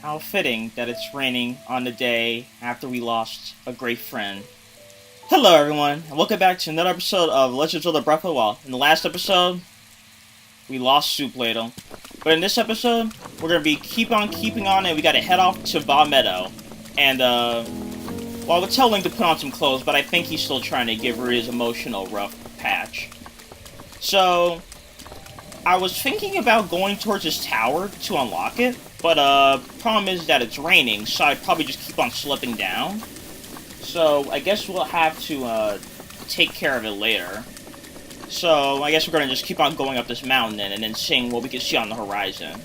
How fitting that it's raining on the day after we lost a great friend. Hello everyone, and welcome back to another episode of Legend of Zelda Breath of the Wild. In the last episode, we lost Soup Ladle. But in this episode, we're gonna be keeping on, and we gotta head off to Vah Medoh. And, well, I would tell Link to put on some clothes, but I think he's still trying to give her his emotional rough patch. So, I was thinking about going towards this tower to unlock it, but problem is that it's raining, so I'd probably just keep on slipping down. So I guess we'll have to take care of it later. So I guess we're gonna just keep on going up this mountain and then seeing what we can see on the horizon.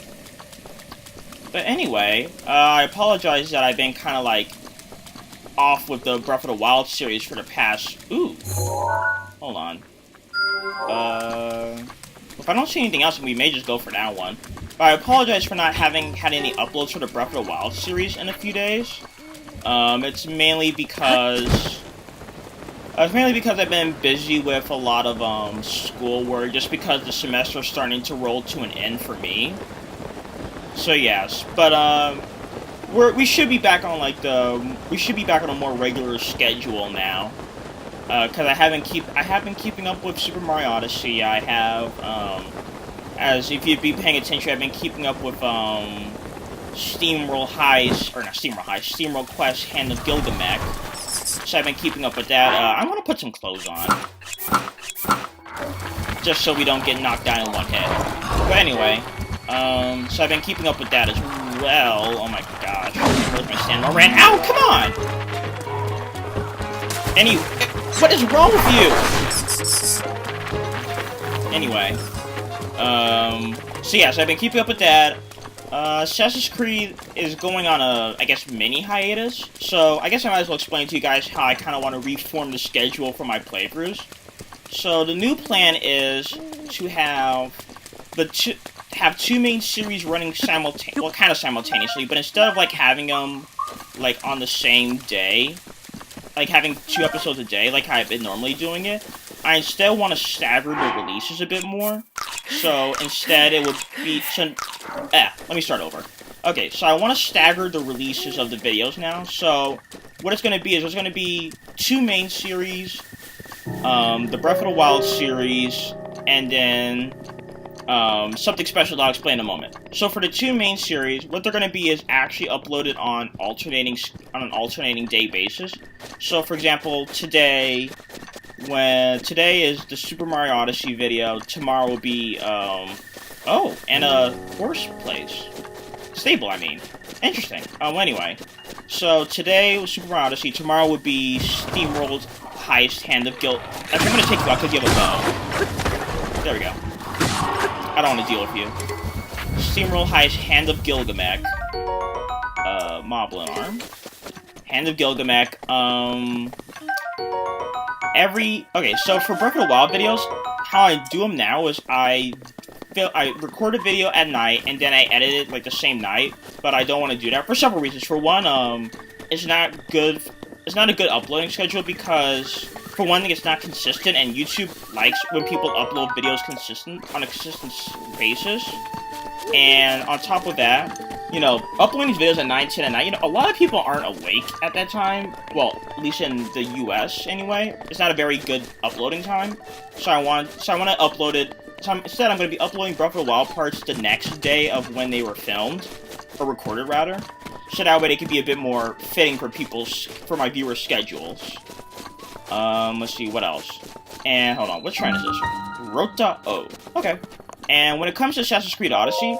But anyway, I apologize that I've been kind of like off with the Breath of the Wild series for the past. Ooh, hold on. If I don't see anything else, we may just go for that one. But I apologize for not having had any uploads for the Breath of the Wild series in a few days. It's mainly because I've been busy with a lot of schoolwork, just because the semester is starting to roll to an end for me. So yes, but we should be back on a more regular schedule now. Because I have been keeping up with Super Mario Odyssey. I have, as if you'd be paying attention, I've been keeping up with, Steamroll Quest, Hand of Gilgamesh. So I've been keeping up with that. I'm gonna put some clothes on. Just so we don't get knocked down in one hit. But anyway, so I've been keeping up with that as well. Oh my gosh. Where's my stamina ran? Ow, come on! What is wrong with you? Anyway, so yeah, so I've been keeping up with that. Assassin's Creed is going on a, I guess, mini hiatus, so I guess I might as well explain to you guys how I kind of want to reform the schedule for my playthroughs. So the new plan is to have two main series running simultaneously, but instead of like having them like on the same day, like having 2 episodes a day, like I've been normally doing it, I instead want to stagger the releases a bit more. So instead it would be... let me start over. Okay, so I want to stagger the releases of the videos now. So what it's going to be is there's going to be 2 main series, the Breath of the Wild series, and then something special that I'll explain in a moment. So for the 2 main series, what they're going to be is actually uploaded on an alternating day basis. So for example, today is the Super Mario Odyssey video, tomorrow will be and a horse place. Stable, I mean. Interesting. Anyway. So today was Super Mario Odyssey, tomorrow would be Steamroll's Highest Hand of Guild. I'm gonna take you out because you have a bow. There we go. I don't want to deal with you. Steamroll Highest Hand of Gilgamesh. Moblin Arm. Hand of Gilgamesh. Okay, so for Breath of the Wild videos, how I do them now is I record a video at night, and then I edit it, like, the same night, but I don't want to do that for several reasons. For one, it's not a good uploading schedule because, for one thing, it's not consistent, and YouTube likes when people upload videos on a consistent basis. And on top of that, you know, uploading these videos at 9, 10 at night, you know, a lot of people aren't awake at that time. Well, at least in the US, anyway. It's not a very good uploading time. So I want to upload it. So instead, I'm going to be uploading Breath of the Wild parts the next day of when they were filmed. Or recorded, rather. So that way they could be a bit more fitting for my viewers' schedules. Let's see, what else? And, hold on, what shrine is this? Rota Ooh. Okay. And when it comes to Assassin's Creed Odyssey,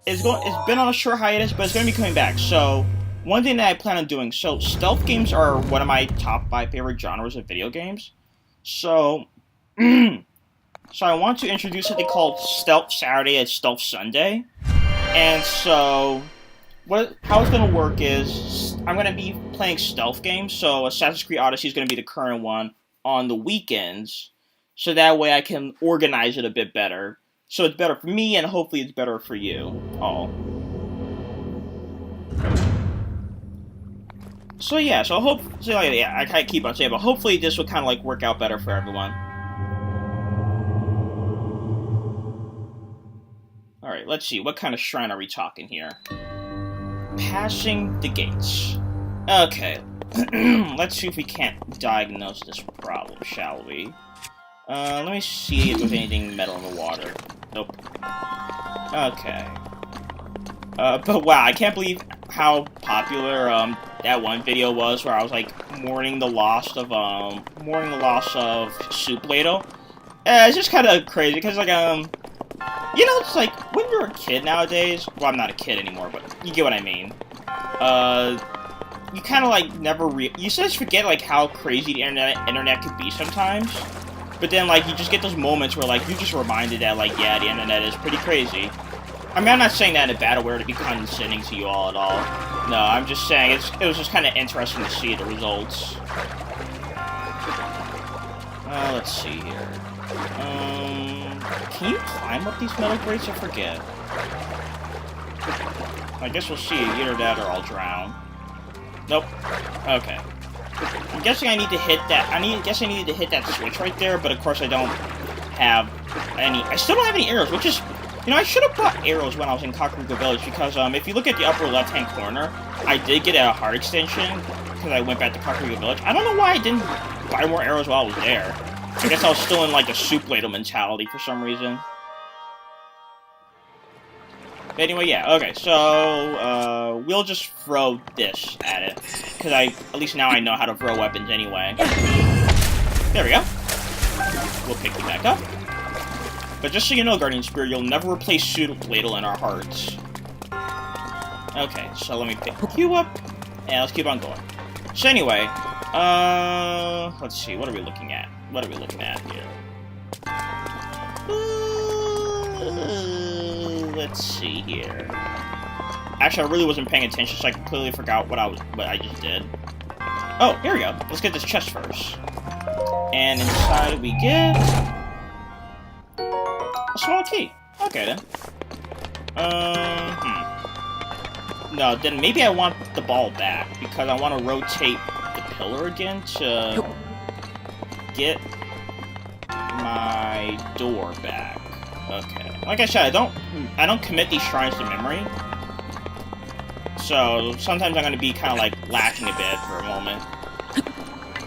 it's been on a short hiatus, but it's going to be coming back. So, one thing that I plan on doing, so stealth games are one of my top 5 favorite genres of video games. So, so I want to introduce something called Stealth Saturday and Stealth Sunday. And so, how it's going to work is, I'm going to be playing stealth games, so Assassin's Creed Odyssey is going to be the current one on the weekends, so that way I can organize it a bit better. So it's better for me, and hopefully it's better for you all. So yeah, I kind of keep on saying, but hopefully this will kind of like work out better for everyone. Alright, let's see. What kind of shrine are we talking here? Passing the gates. Okay. Let's see if we can't diagnose this problem, shall we? Let me see if there's anything metal in the water. Nope. Okay. But wow, I can't believe how popular, that one video was where I was, like, mourning the loss of Soup Ladle. It's just kind of crazy, because, like, you know, it's like, when you're a kid nowadays, well, I'm not a kid anymore, but you get what I mean. You kind of, like, you just forget, like, how crazy the internet could be sometimes. But then, like, you just get those moments where, like, you're just reminded that, like, yeah, the internet is pretty crazy. I mean, I'm not saying that in a bad way to be condescending to you all at all. No, I'm just saying it was just kind of interesting to see the results. Let's see here. Can you climb up these metal grates? I forget. I guess we'll see. Either that or I'll drown. Nope. Okay. I'm guessing I need to hit that. I guess I needed to hit that switch right there, but of course I don't have any. I still don't have any arrows, which is. You know, I should have bought arrows when I was in Kakariko Village, because, if you look at the upper left-hand corner, I did get a heart extension, because I went back to Kakariko Village. I don't know why I didn't buy more arrows while I was there. I guess I was still in, like, a Soup Ladle mentality for some reason. But anyway, yeah, okay, so, we'll just throw this at it, because at least now I know how to throw weapons anyway. There we go. We'll pick you back up. But just so you know, Guardian Spirit, you'll never replace Soup Ladle in our hearts. Okay, so let me pick you up, and let's keep on going. So anyway, let's see, what are we looking at? What are we looking at here? Let's see here. Actually, I really wasn't paying attention, so I completely forgot what I just did. Oh, here we go. Let's get this chest first. And inside we get a small key. Okay, then. No, then maybe I want the ball back, because I want to rotate the pillar again to get my door back. Okay. Like I said, I don't commit these shrines to memory. So, sometimes I'm going to be kind of, like, lacking a bit for a moment.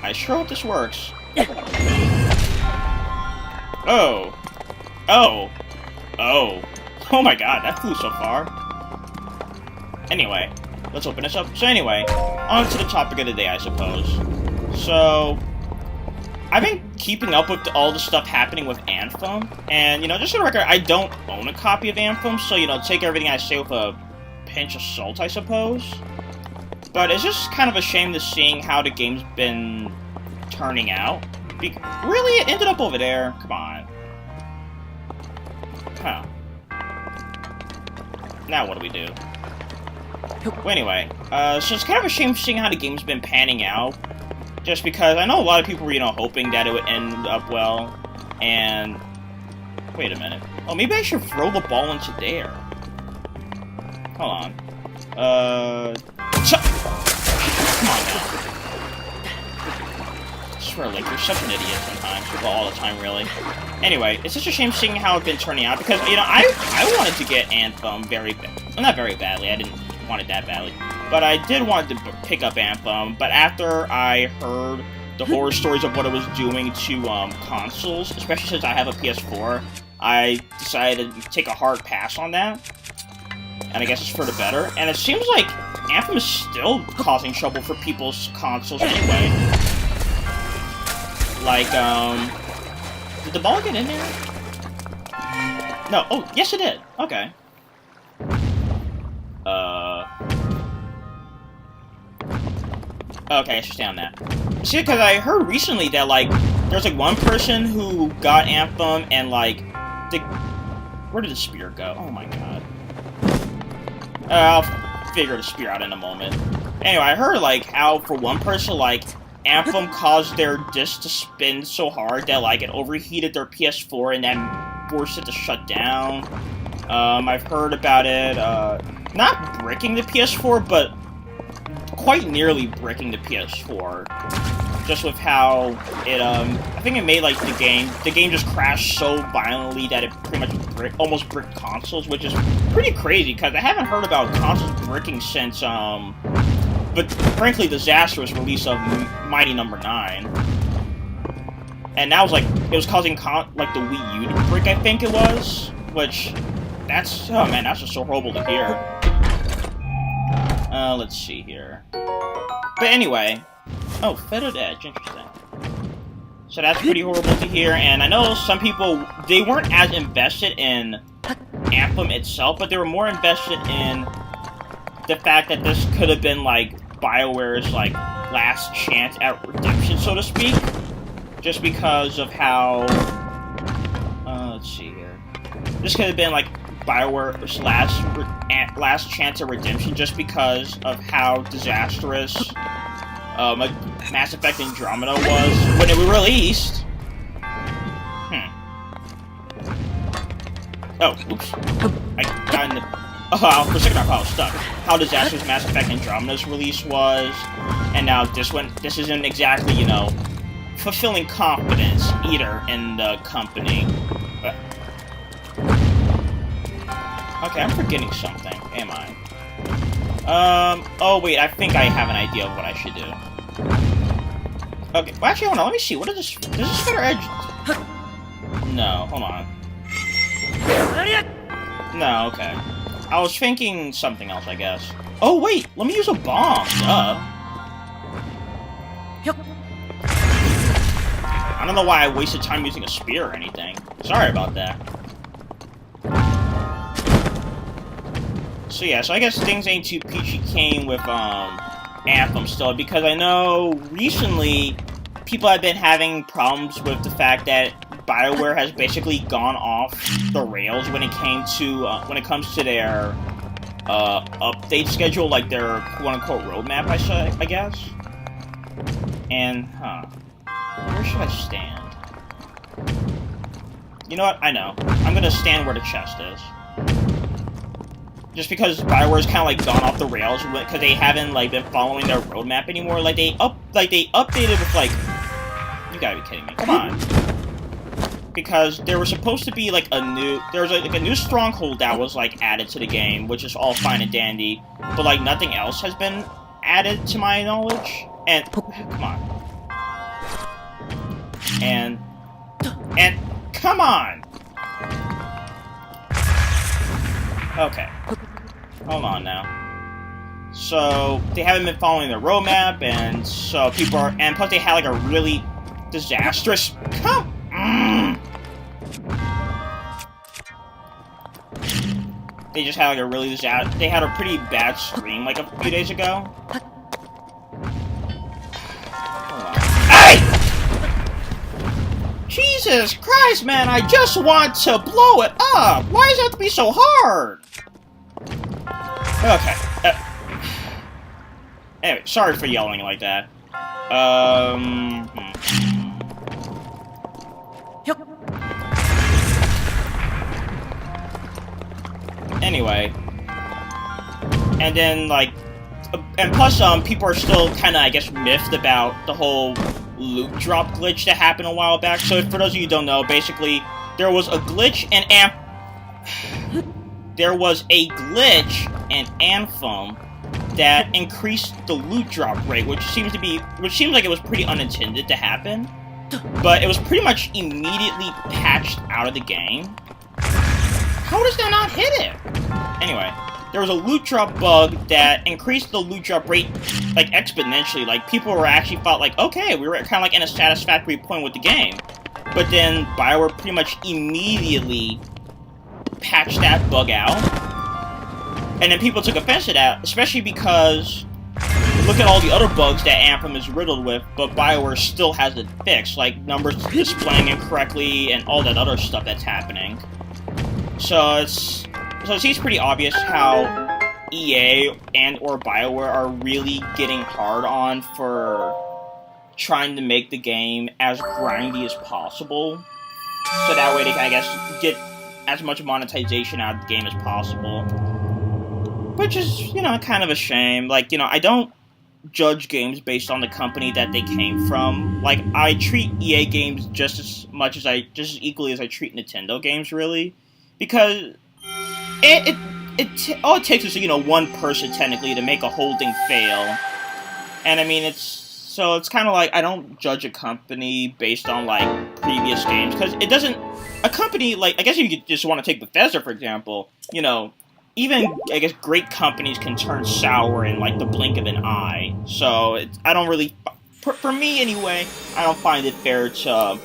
I sure hope this works. Oh. Oh. Oh. Oh my god, that flew so far. Anyway, let's open this up. So anyway, on to the topic of the day, I suppose. So, I've been keeping up with all the stuff happening with Anthem, and, you know, just for the record, I don't own a copy of Anthem, so, you know, take everything I say with a pinch of salt, I suppose. But it's just kind of a shame to seeing how the game's been turning out. Really? It ended up over there? Come on. Huh. Now what do we do? Well, anyway, so it's kind of a shame seeing how the game's been panning out. Just because I know a lot of people were, you know, hoping that it would end up well. And... wait a minute. Oh, maybe I should throw the ball into there. Hold on. Come on now. I swear, like, you're such an idiot sometimes. Well, all the time, really. Anyway, it's such a shame seeing how it's been turning out, because, you know, I wanted to get Anthem very well, not very badly, I didn't want it that badly, but I did want to pick up Anthem, but after I heard the horror stories of what it was doing to, consoles, especially since I have a PS4, I decided to take a hard pass on that, and I guess it's for the better, and it seems like Anthem is still causing trouble for people's consoles anyway. Like, did the ball get in there? No, oh, yes it did. Okay. Okay, I should stay on that. See, because I heard recently that, like, there's, like, one person who got Anthem and, like, where did the spear go? Oh my god. I'll figure the spear out in a moment. Anyway, I heard, like, how for one person, like, Anthem caused their disc to spin so hard that, like, it overheated their PS4 and then forced it to shut down. I've heard about it, not bricking the PS4, but quite nearly bricking the PS4. just with how it, I think it made, like, the game just crashed so violently that it pretty much almost bricked consoles, which is pretty crazy, because I haven't heard about consoles bricking since, but frankly, disastrous release of Mighty Number 9. And that was, like, it was causing, like, the Wii U to brick, I think it was, which, that's, oh man, that's just so horrible to hear. Let's see here. But anyway, oh, Feathered Edge, interesting. So that's pretty horrible to hear, and I know some people, they weren't as invested in Anthem itself, but they were more invested in the fact that this could have been, like, BioWare's, like, last chance at redemption, so to speak. Just because of how, let's see here. This could have been, like, BioWare's last chance at redemption, just because of how disastrous like Mass Effect Andromeda was when it was released. Oh, oops. I got in the... Oh, for a second I thought I was stuck. How disastrous Mass Effect Andromeda's release was, and now this isn't exactly, you know, fulfilling confidence either in the company. But... okay, I'm forgetting something, am I? Oh wait, I think I have an idea of what I should do. Okay, well actually, hold on, let me see, what is this? Does this Feather Edge... no, hold on. No, okay. I was thinking something else, I guess. Oh wait, let me use a bomb, duh. I don't know why I wasted time using a spear or anything. Sorry about that. So yeah, so I guess things ain't too peachy keen with, Anthem still, because I know recently people have been having problems with the fact that BioWare has basically gone off the rails when it comes to their, update schedule, like their quote-unquote roadmap, I guess. And, where should I stand? You know what? I know. I'm gonna stand where the chest is. Just because BioWare's kind of like gone off the rails because they haven't like been following their roadmap anymore. Like they updated with like, you gotta be kidding me! Come on, because there was supposed to be like a new stronghold that was like added to the game, which is all fine and dandy, but like nothing else has been added to my knowledge. And come on, and come on. Okay. Hold on now. So, they haven't been following their roadmap, and so people are... and plus they had like a really disastrous... They just had like a really disastrous... they had a pretty bad stream like a few days ago. Hold on. Hey! Jesus Christ, man, I just want to blow it up! Why does it have to be so hard? Okay. Anyway, sorry for yelling like that. Anyway. And then, like... and plus, people are still kinda, I guess, miffed about the whole loot drop glitch that happened a while back. So, for those of you who don't know, basically, there was a glitch in Anthem that increased the loot drop rate, which seems like it was pretty unintended to happen. But it was pretty much immediately patched out of the game. How does that not hit it? Anyway, there was a loot drop bug that increased the loot drop rate, like, exponentially. Like, people were actually thought, like, okay, we were kind of, like, in a satisfactory point with the game. But then BioWare pretty much immediately patched that bug out. And then people took offense to that, especially because look at all the other bugs that Anthem is riddled with, but BioWare still has it fixed, like numbers displaying incorrectly and all that other stuff that's happening. So it seems pretty obvious how EA and or BioWare are really getting hard on for trying to make the game as grindy as possible, so that way they can, I guess, get as much monetization out of the game as possible. Which is, you know, kind of a shame. Like, you know, I don't judge games based on the company that they came from. Like, I treat EA games just as equally as I treat Nintendo games, really, because all it takes is, you know, one person technically to make a whole thing fail, and I mean it's kind of like I don't judge a company based on like previous games, because it doesn't. A company like, I guess if you just want to take Bethesda for example, you know. Even, I guess, great companies can turn sour in, like, the blink of an eye. So, I don't really... For me, anyway, I don't find it fair to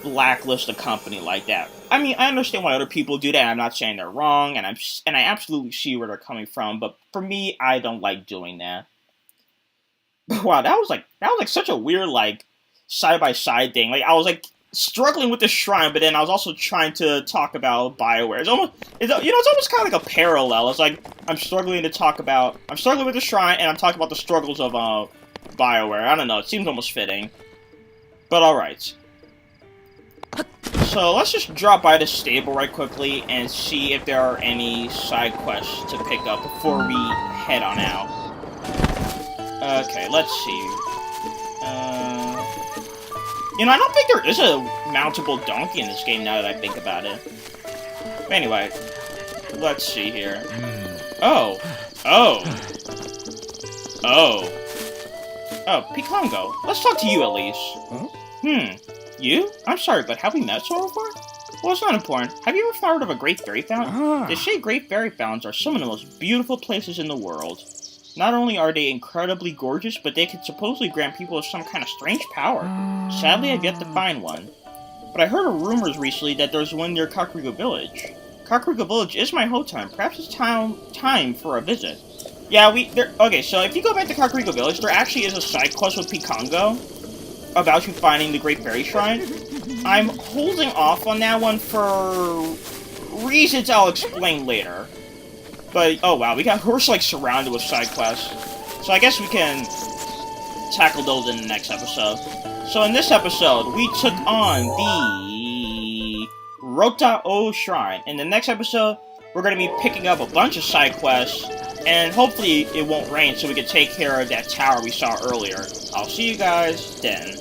blacklist a company like that. I mean, I understand why other people do that. I'm not saying they're wrong, and I absolutely see where they're coming from. But for me, I don't like doing that. But wow, that was like such a weird, like, side-by-side thing. Like, I was, like, struggling with the shrine, but then I was also trying to talk about Bioware. It's almost kind of like a parallel. It's like I'm struggling with the shrine, and I'm talking about the struggles of Bioware. I don't know. It seems almost fitting. But all right. So let's just drop by the stable right quickly and see if there are any side quests to pick up before we head on out. Okay, let's see. You know, I don't think there is a mountable donkey in this game now that I think about it. But anyway, let's see here. Oh, Picongo. Let's talk to you at least. You? I'm sorry, but have we met so far? Well, it's not important. Have you ever heard of a Great Fairy Fountain? They say Great Fairy Fountains are some of the most beautiful places in the world. Not only are they incredibly gorgeous, but they can supposedly grant people some kind of strange power. Sadly, I've yet to find one. But I heard of rumors recently that there's one near Kakariko Village. Kakariko Village is my hometown. Perhaps it's time for a visit. Yeah, okay, so if you go back to Kakariko Village, there actually is a side quest with Picongo about you finding the Great Fairy Shrine. I'm holding off on that one for reasons I'll explain later. But, oh wow, we're like surrounded with side quests. So I guess we can tackle those in the next episode. So in this episode, we took on the Rota Ooh Shrine. In the next episode, we're going to be picking up a bunch of side quests, and hopefully it won't rain so we can take care of that tower we saw earlier. I'll see you guys then.